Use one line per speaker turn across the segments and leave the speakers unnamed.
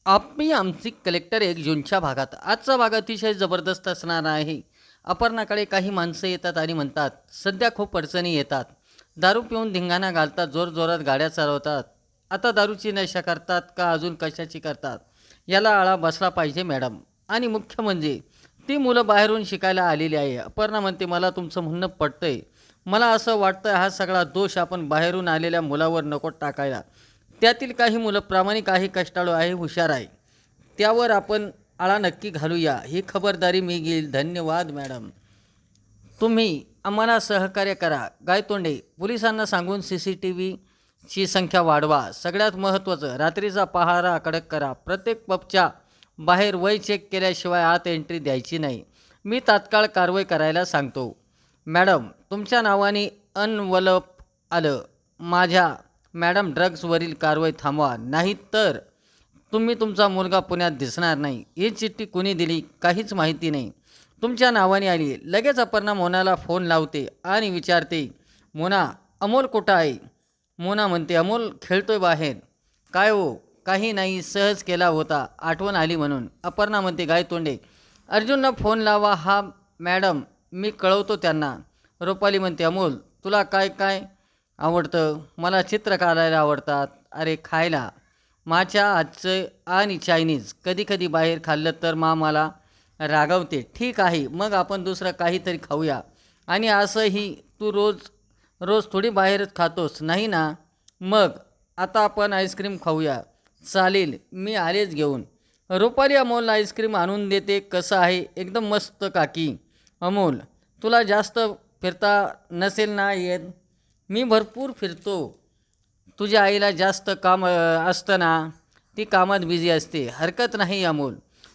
आमची कलेक्टर 1 जूनच्या भागात. आजचा भाग अतिशय जबरदस्त असणार आहे. अपर्णाकडे काही माणसं येतात आणि म्हणतात, सध्या खूप अडचणी येतात. दारू पिऊन धिंगाणा घालतात, जोरजोरात गाड्या चालवतात. आता दारूची नशा करतात का अजून कशाची करतात? याला आळा बसला पाहिजे मॅडम. आणि मुख्य म्हणजे ती मुलं बाहेरून शिकायला आलेली आहे. अपर्णा म्हणते, मला तुमचं म्हणणं पटतंय. मला असं वाटतं हा सगळा दोष आपण बाहेरून आलेल्या मुलावर नको टाकायला. त्यातील काही मुलं प्रामाणिक आहे, कष्टाळू आहे, हुशार आहे. त्यावर आपण आळा नक्की घालूया. ही खबरदारी मी घेईल. धन्यवाद मॅडम. तुम्ही आम्हाला सहकार्य करा. गायतोंडे, पोलिसांना सांगून CCTVची संख्या वाढवा. सगळ्यात महत्त्वाचं, रात्रीचा पहारा कडक करा. प्रत्येक पबच्या बाहेर वय चेक केल्याशिवाय आत एंट्री द्यायची नाही. मी तात्काळ कारवाई करायला सांगतो. मॅडम, तुमच्या नावाने अनवलप आलं. माझ्या मॅडम, ड्रग्जवरील कारवाई थांबवा, नाही तर तुम्ही तुमचा मुलगा पुण्यात दिसणार नाही. ही चिठ्ठी कुणी दिली काहीच माहिती नाही. तुमच्या नावाने आली. लगेच अपर्णा मोनाला फोन लावते आणि विचारते, मोना, अमोल कुठं आहे? मोना म्हणते, अमोल खेळतोय बाहेर. काय हो? काही नाही, सहज केला होता, आठवण आली म्हणून. अपर्णा म्हणते, गायतोंडे, अर्जुनला फोन लावा. हा मॅडम, मी कळवतो त्यांना. रुपाली म्हणते, अमोल, तुला काय काय आवडतं? मला चित्र काढायला आवडतात. अरे, खायला माच्या हातचं आणि चायनीज. कधी कधी बाहेर खाल्लं तर मला रागवते. ठीक आहे, मग आपण दुसरं काहीतरी खाऊया. आणि असंही तू रोज रोज थोडी बाहेरच खातोस नाही ना? मग आता आपण आईस्क्रीम खाऊया. चालेल, मी आलेच घेऊन. रुपाली अमोलला आईस्क्रीम आणून देते. कसं आहे? एकदम मस्त काकी. अमोल, तुला जास्त फिरता नसेल ना येत? मी भरपूर फिरतो. तुझ्या आईला जास्त काम असतं ना, ती कामात बिझी असते. हरकत नाही अमोल,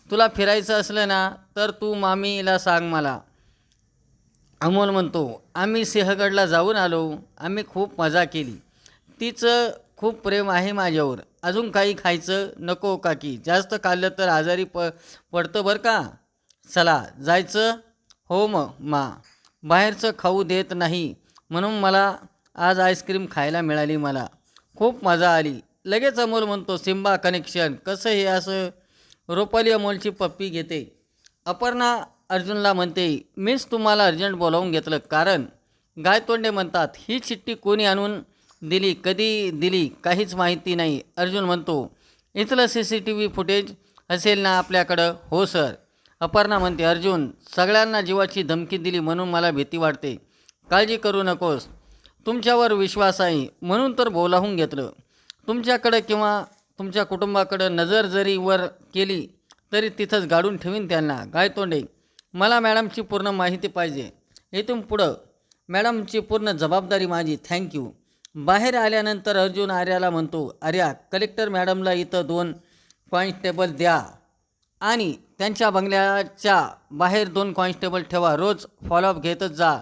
तुला फिरायचं असलं ना तर तू मामीला सांग मला. अमोल म्हणतो, आम्ही सिंहगडला जाऊन आलो. आम्ही खूप मजा केली. तिचं खूप प्रेम आहे माझ्यावर. अजून काही खायचं नको काकी? जास्त खाल्लं तर आजारी पडतं बरं का. चला जायचं? हो मा. बाहेरचं खाऊ देत नाही म्हणून मला आज आईस्क्रीम खायला मिळाली. मला खूप मजा आली. लगेच अमोल म्हणतो, सिम्बा कनेक्शन. कसं हे असं? रुपाली अमोलची पप्पी घेते. अपर्णा अर्जुनला म्हणते, मीच तुम्हाला अर्जंट बोलावून घेतलं कारण गायतोंडे म्हणतात ही चिठ्ठी कोणी आणून दिली, कधी दिली काहीच माहिती नाही. अर्जुन म्हणतो, इथलं CCTV फुटेज असेल ना आपल्याकडं? हो सर. अपर्णा म्हणते, अर्जुन, सगळ्यांना जीवाची धमकी दिली म्हणून मला भीती वाटते. काळजी करू नकोस, तुमच्यावर विश्वास आहे म्हणून तर बोलावून घेतलं. तुमच्याकडं किंवा तुमच्या कुटुंबाकडं नजर जरी वर केली तरी तिथंच गाडून ठेवीन त्यांना. गायतोंडे, मला मॅडमची पूर्ण माहिती पाहिजे. इथून पुढं मॅडमची पूर्ण जबाबदारी माझी. थँक्यू. बाहेर आल्यानंतर अर्जुन आर्याला म्हणतो, आर्या, कलेक्टर मॅडमला इथं 2 कॉन्स्टेबल द्या आणि त्यांच्या बंगल्याच्या बाहेर 2 कॉन्स्टेबल ठेवा. रोज फॉलोअप घेतच जा.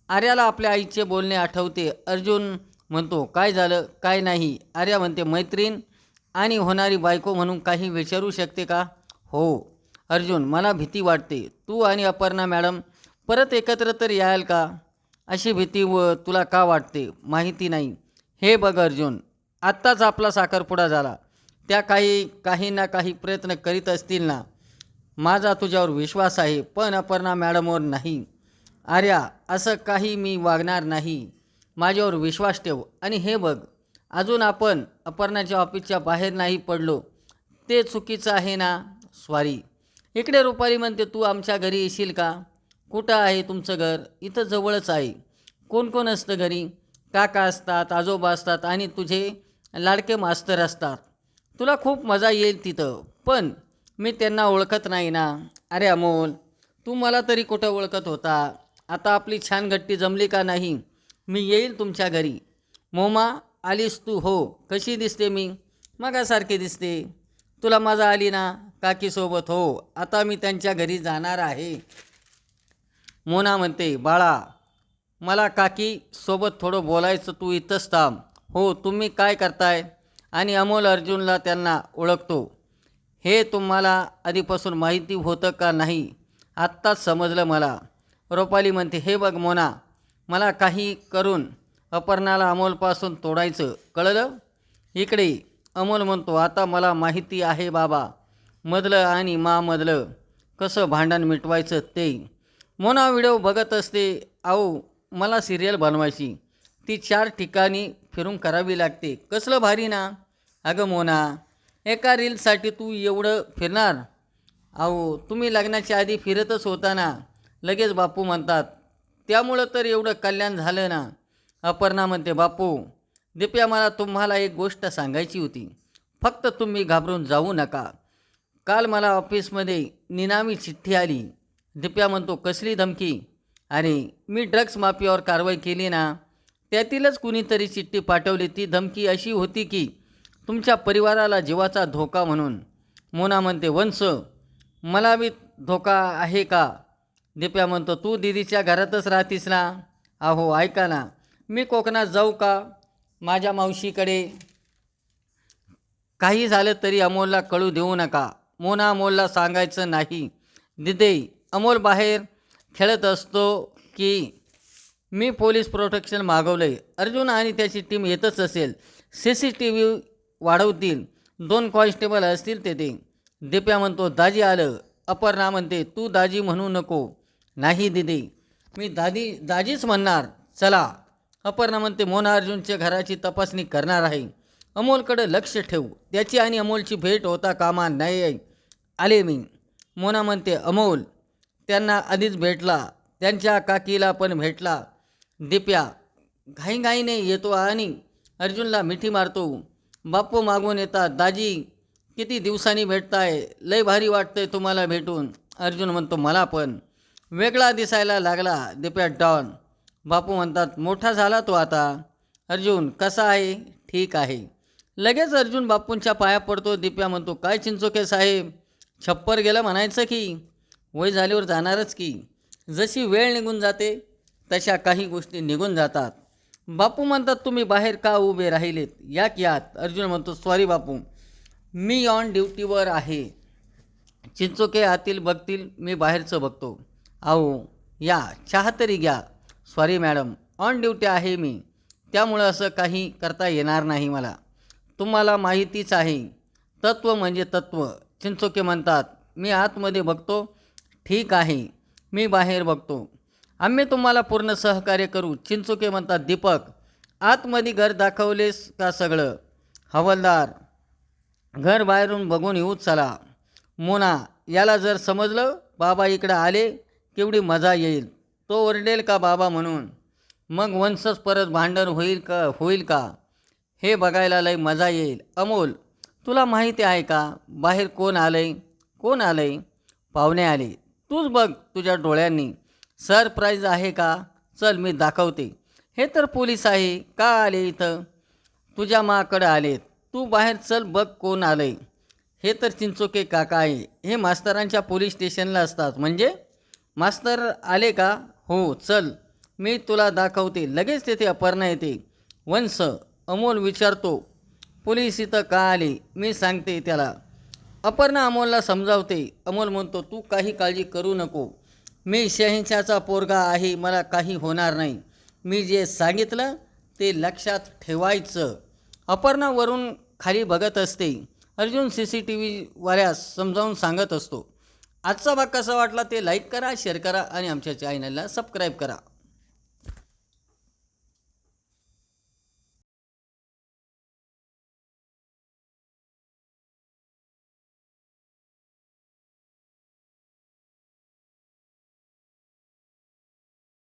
आर्याला आपल्या आईचे बोलणे आठवते. अर्जुन म्हणतो, काय झालं? काय नाही. आर्या म्हणते, मैत्रीण आणि होणारी बायको म्हणून काही विचारू शकते का? हो. अर्जुन, मला भीती वाटते. तू आणि अपर्णा मॅडम परत एकत्र तर याल का? अशी भीती तुला का वाटते? माहिती नाही. हे बघ अर्जुन, आत्ताच आपला साखरपुडा झाला. त्या काही ना काही प्रयत्न करीत असतील ना. माझा तुझ्यावर विश्वास आहे, पण अपर्णा मॅडमवर नाही. आर्या, असं काही मी वागणार नाही. माझ्यावर विश्वास ठेव. आणि हे बघ, अजून आपण अपर्णाच्या ऑफिसच्या बाहेर नाही पडलो ते चुकीचं आहे ना? सॉरी. इकडे रुपाली म्हणते, तू आमच्या घरी येशील का? कुठं आहे तुमचं घर? इथं जवळच आहे. कोण कोण असतं घरी? काका असतात, आजोबा असतात आणि तुझे लाडके मास्तर असतात. तुला खूप मजा येईल तिथं. पण मी त्यांना ओळखत नाही ना. अरे अमोल, तू मला तरी कुठं ओळखत होता? आता आपली छान गट्टी जमली का नाही? मी येईल तुमच्या घरी. मोमा, आलीस तू? हो. कशी दिसते मी? मगासारखी दिसते. तुला मजा आली ना काकीसोबत? हो. आता मी त्यांच्या घरी जाणार आहे. मोना म्हणते, बाळा, मला काकी सोबत थोडं बोलायचं, तू इथंच थांब. हो. तुम्ही काय करताय? आणि अमोल अर्जुनला त्यांना ओळखतो. हे तुम्हाला आधीपासून माहिती होतं का नाही? आत्ताच समजलं मला. रुपाली म्हणते, हे बघ मोना, मला काही करून अपर्णाला अमोलपासून तोडायचं, कळलं? इकडे अमोल म्हणतो, आता मला माहिती आहे बाबा, मधलं आणि मधलं कसं भांडण मिटवायचं ते. मोना व्हिडिओ बघत असते. अहो, मला सिरियल बनवायची, ती 4 ठिकाणी फिरून करावी लागते. कसलं भारी ना. अगं मोना, एका रीलसाठी तू एवढं फिरणार? अहो, तुम्ही लग्नाच्या आधी फिरतच होता ना. लगेच बापू म्हणतात, त्यामुळं तर एवढं कल्याण झालं ना. अपर्णा म्हणते, बापू, दिप्या, मला तुम्हाला एक गोष्ट सांगायची होती, फक्त तुम्ही घाबरून जाऊ नका. काल मला ऑफिसमध्ये निनावी चिठ्ठी आली. दिप्या म्हणतो, कसली धमकी? अरे, मी ड्रग्ज माफियावर कारवाई केली ना, त्यातीलच कुणीतरी चिठ्ठी पाठवली. ती धमकी अशी होती की तुमच्या परिवाराला जीवाचा धोका म्हणून. मोना म्हणते, वंश, मला बी धोका आहे का? दिप्या म्हणतो, तू दीदीच्या घरातच राहतीस ना. अहो ऐका ना, मी कोकणात जाऊ का माझ्या मावशीकडे? काही झालं तरी अमोलला कळू देऊ नका. मोना अमोलला सांगायचं नाही. दिदे, अमोल बाहेर खेळत असतो की मी पोलीस प्रोटेक्शन मागवलंय. अर्जुन आणि त्याची टीम येतच असेल. CCTV वाढवतील. 2 कॉन्स्टेबल असतील तेथे. दिप्या म्हणतो, दाजी आलं. अपर्णा म्हणते, तू दाजी म्हणू नको. नाही दिदी, मी दाजीच म्हणणार. चला. अपर्णा म्हणते, मोना अर्जुनच्या घराची तपासणी करणार आहे. अमोलकडे लक्ष ठेवू. त्याची आणि अमोलची भेट होता कामा नाही. आले मी. मोना म्हणते, अमोल त्यांना आधीच भेटला, त्यांच्या काकीला पण भेटला. दिप्या घाईघाईने येतो आणि अर्जुनला मिठी मारतो. बापू मागून येतात. दाजी, किती दिवसांनी भेटताय, लय भारी वाटतंय तुम्हाला भेटून. अर्जुन म्हणतो, मला पण. वेगळा दिसायला लागला दिप्या डॉन. बापू म्हणतात, मोठा झाला तो आता. अर्जुन कसा आहे? ठीक आहे. लगेच अर्जुन बापूंच्या पाया पडतो. दिप्या म्हणतो, काय चिंचोके साहेब, छप्पर गेलं म्हणायचं की? वय झाल्यावर जाणारच की. जशी वेळ निघून जाते तशा काही गोष्टी निघून जातात. बापू म्हणतात, तुम्ही बाहेर का उभे राहिलेत? या की आत. अर्जुन म्हणतो, सॉरी बापू, मी ऑन ड्युटीवर आहे. चिंचोके आतील बघतील, मी बाहेरचं बघतो. अहो या, चहा तरी घ्या. सॉरी मॅडम, ऑन ड्युटी आहे मी, त्यामुळं असं काही करता येणार नाही मला. तुम्हाला माहितीच आहे, तत्त्व म्हणजे तत्त्व. चिंचोके म्हणतात, मी आतमध्ये बघतो. ठीक आहे, मी बाहेर बघतो. आम्ही तुम्हाला पूर्ण सहकार्य करू. चिंचोके म्हणतात, दीपक, आतमध्ये घर दाखवलेस का सगळं? हवालदार, घर बाहेरून बघून येऊ चला. मोना, याला जर समजलं बाबा इकडं आले, केवढी मजा येईल. तो ओरडेल का बाबा म्हणून? मग वंशच परत भांडण होईल का हे बघायला लय मजा येईल. अमोल, तुला माहिती आहे का बाहेर कोण आलंय? पाहुणे आले. तूच बघ तुझ्या डोळ्यांनी. सरप्राईज आहे का? चल मी दाखवते. हे तर पोलीस आहे. का आले इथं? तुझ्या माकडं आलेत. तू बाहेर चल, बघ कोण आलंय. हे तर चिंचोके काका आहे. हे मास्तरांच्या पोलीस स्टेशनला असतात. म्हणजे मास्तर आले का? हो, चल मी तुला दाखवते. लगेच तेथे अपर्णा येते. वंश, अमोल विचारतो, पोलीस इथं का आले? मी सांगते त्याला. अपर्णा अमोलला समजावते. अमोल म्हणतो, तू काही काळजी करू नको. मी शहेंशाचा पोरगा आहे, मला काही होणार नाही. मी जे सांगितलं ते लक्षात ठेवायचं. अपर्णा वरून खाली बघत असते. अर्जुन CCTV वाल्यास समजावून सांगत असतो. आजचा भाग कसा वाटला ते लाईक करा, शेअर करा आणि आमच्या चॅनलला सबस्क्राईब करा.